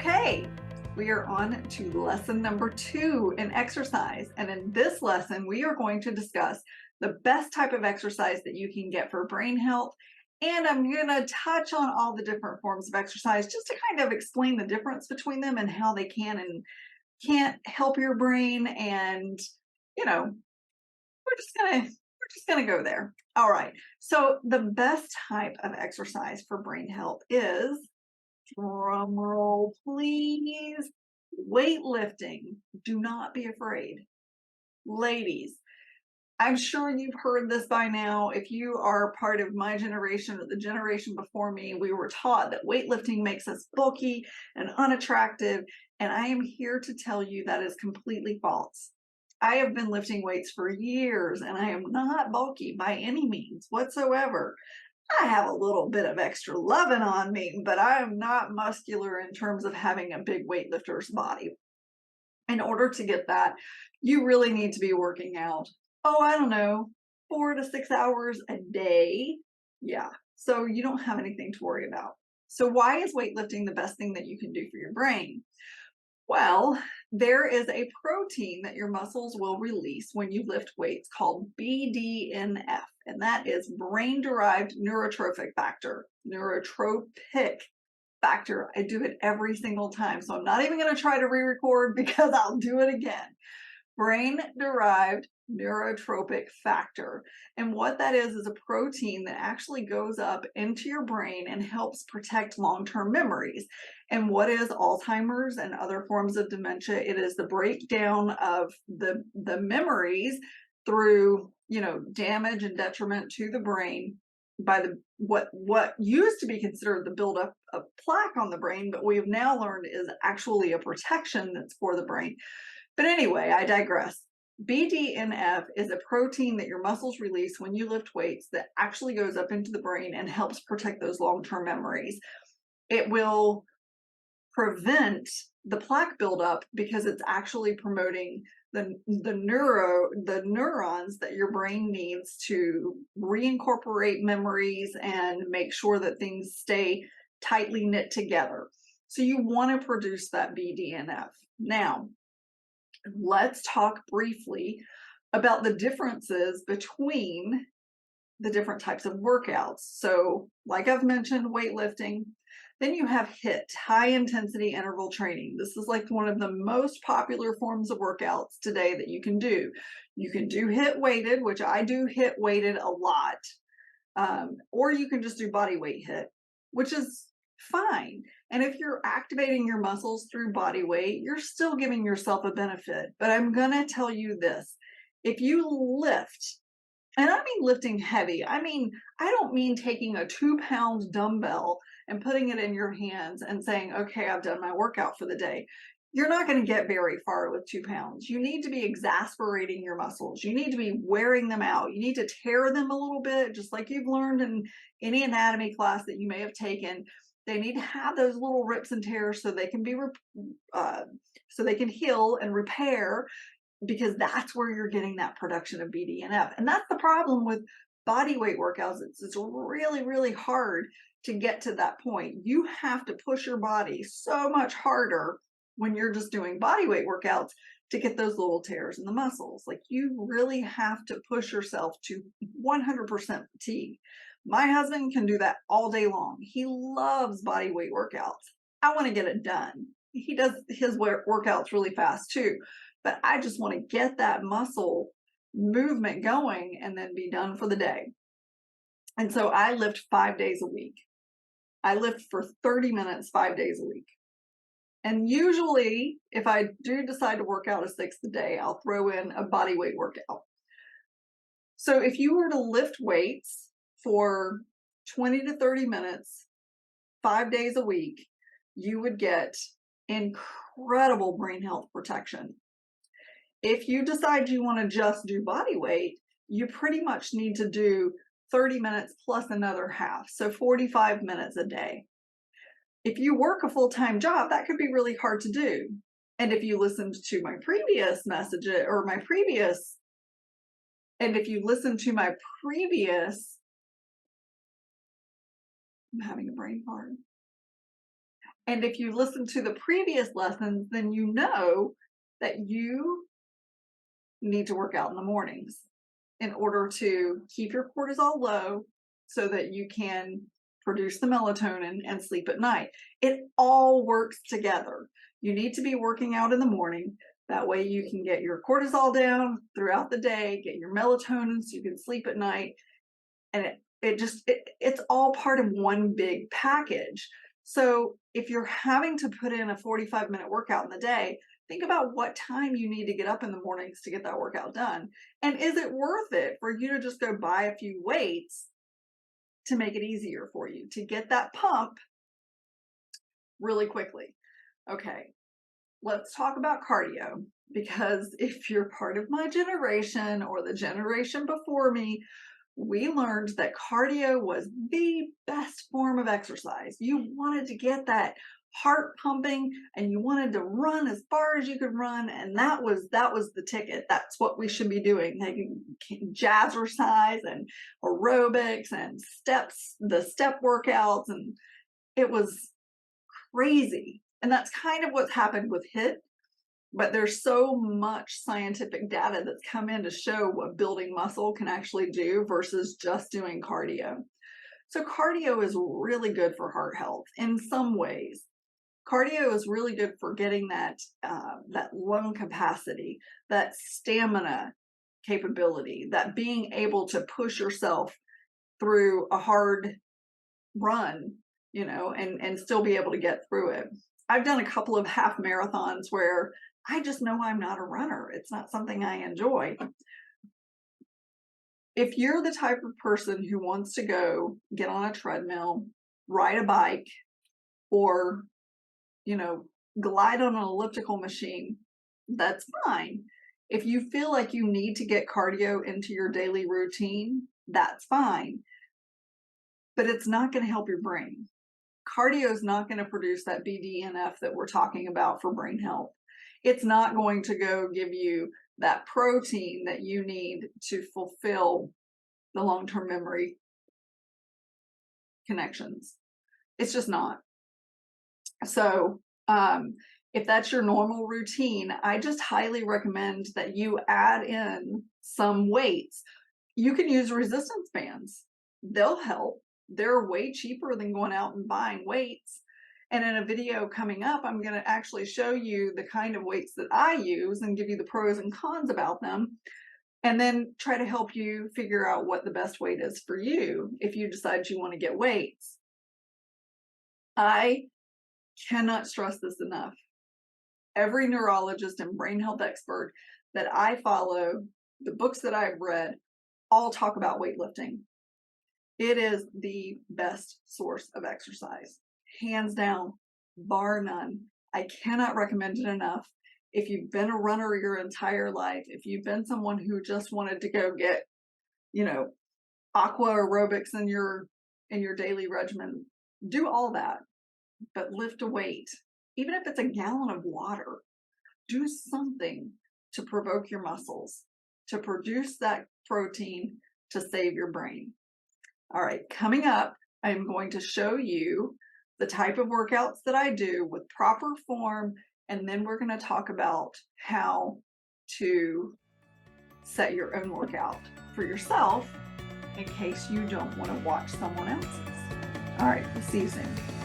Okay, we are on to lesson number 2 in exercise. And in this lesson, we are going to discuss the best type of exercise that you can get for brain health. And I'm going to touch on all the different forms of exercise just to kind of explain the difference between them and how they can and can't help your brain. And, you know, we're just gonna go there. All right. So the best type of exercise for brain health is, drum roll, please, weightlifting. Do not be afraid. Ladies, I'm sure you've heard this by now. If you are part of my generation or the generation before me, we were taught that weightlifting makes us bulky and unattractive. And I am here to tell you that is completely false. I have been lifting weights for years and I am not bulky by any means whatsoever. I have a little bit of extra loving on me, but I am not muscular in terms of having a big weightlifter's body. In order to get that, you really need to be working out. Oh, I don't know, 4 to 6 hours a day. Yeah, so you don't have anything to worry about. So why is weightlifting the best thing that you can do for your brain? Well, there is a protein that your muscles will release when you lift weights called BDNF, and that is brain-derived neurotrophic factor. Neurotropic factor. I do it every single time, so I'm not even going to try to re-record because I'll do it again. Brain-derived neurotropic factor. And what that is a protein that actually goes up into your brain and helps protect long-term memories. And what is Alzheimer's and other forms of dementia? It is the breakdown of the memories through, damage and detriment to the brain by the what used to be considered the buildup of plaque on the brain, but we have now learned is actually a protection that's for the brain. But anyway, I digress. BDNF is a protein that your muscles release when you lift weights that actually goes up into the brain and helps protect those long-term memories. It will prevent the plaque buildup because it's actually promoting the neurons that your brain needs to reincorporate memories and make sure that things stay tightly knit together. So you want to produce that BDNF. Now, let's talk briefly about the differences between the different types of workouts. So, like I've mentioned, weightlifting. Then you have HIIT, high intensity interval training. This is like one of the most popular forms of workouts today that you can do. You can do HIIT weighted, which I do HIIT weighted a lot, or you can just do body weight HIIT, which is fine. And if you're activating your muscles through body weight, you're still giving yourself a benefit. But I'm going to tell you this. If you lift, and I mean lifting heavy, I don't mean taking a 2-pound dumbbell and putting it in your hands and saying, okay, I've done my workout for the day. You're not going to get very far with 2 pounds. You need to be exasperating your muscles. You need to be wearing them out. You need to tear them a little bit, just like you've learned in any anatomy class that you may have taken. They need to have those little rips and tears so they can be so they can heal and repair, because that's where you're getting that production of BDNF. And that's the problem with body weight workouts. It's really, really hard to get to that point. You have to push your body so much harder when you're just doing body weight workouts to get those little tears in the muscles. Like, you really have to push yourself to 100% fatigue. My husband can do that all day long. He loves body weight workouts. I want to get it done. He does his workouts really fast too, but I just want to get that muscle movement going and then be done for the day. And so I lift 5 days a week. I lift for 30 minutes, 5 days a week. And usually, if I do decide to work out a sixth day, I'll throw in a body weight workout. So if you were to lift weights for 20 to 30 minutes, 5 days a week, you would get incredible brain health protection. If you decide you want to just do body weight, you pretty much need to do 30 minutes plus another half, so 45 minutes a day. If you work a full-time job, that could be really hard to do. And if you listened to my previous message or my previous, and if you listen to my previous, I'm having a brain fart. And if you listen to the previous lessons, then you know that you need to work out in the mornings in order to keep your cortisol low so that you can produce the melatonin and sleep at night. It all works together. You need to be working out in the morning. That way you can get your cortisol down throughout the day, get your melatonin so you can sleep at night. And it's all part of one big package. So if you're having to put in a 45-minute workout in the day, think about what time you need to get up in the mornings to get that workout done. And is it worth it for you to just go buy a few weights to make it easier for you to get that pump really quickly? Okay, let's talk about cardio, because if you're part of my generation or the generation before me, we learned that cardio was the best form of exercise. You wanted to get that heart pumping and you wanted to run as far as you could run, and that was the ticket. That's what we should be doing, taking jazzercise and aerobics and the step workouts, and it was crazy. And that's kind of what's happened with HIIT. But there's so much scientific data that's come in to show what building muscle can actually do versus just doing cardio. So cardio is really good for heart health in some ways. Cardio is really good for getting that lung capacity, that stamina capability, that being able to push yourself through a hard run, and still be able to get through it. I've done a couple of half marathons where I just know I'm not a runner. It's not something I enjoy. If you're the type of person who wants to go get on a treadmill, ride a bike, or, glide on an elliptical machine, that's fine. If you feel like you need to get cardio into your daily routine, that's fine. But it's not going to help your brain. Cardio is not going to produce that BDNF that we're talking about for brain health. It's not going to go give you that protein that you need to fulfill the long-term memory connections. It's just not. So if that's your normal routine, I just highly recommend that you add in some weights. You can use resistance bands. They'll help. They're way cheaper than going out and buying weights. And in a video coming up, I'm going to actually show you the kind of weights that I use and give you the pros and cons about them, and then try to help you figure out what the best weight is for you if you decide you want to get weights. I cannot stress this enough. Every neurologist and brain health expert that I follow, the books that I've read, all talk about weightlifting. It is the best source of exercise. Hands down, bar none. I cannot recommend it enough. If you've been a runner your entire life, if you've been someone who just wanted to go get, aqua aerobics in your daily regimen, do all that, but lift a weight. Even if it's a gallon of water, do something to provoke your muscles, to produce that protein to save your brain. All right, coming up, I'm going to show you the type of workouts that I do with proper form, and then we're going to talk about how to set your own workout for yourself in case you don't want to watch someone else's. All right, we'll see you soon.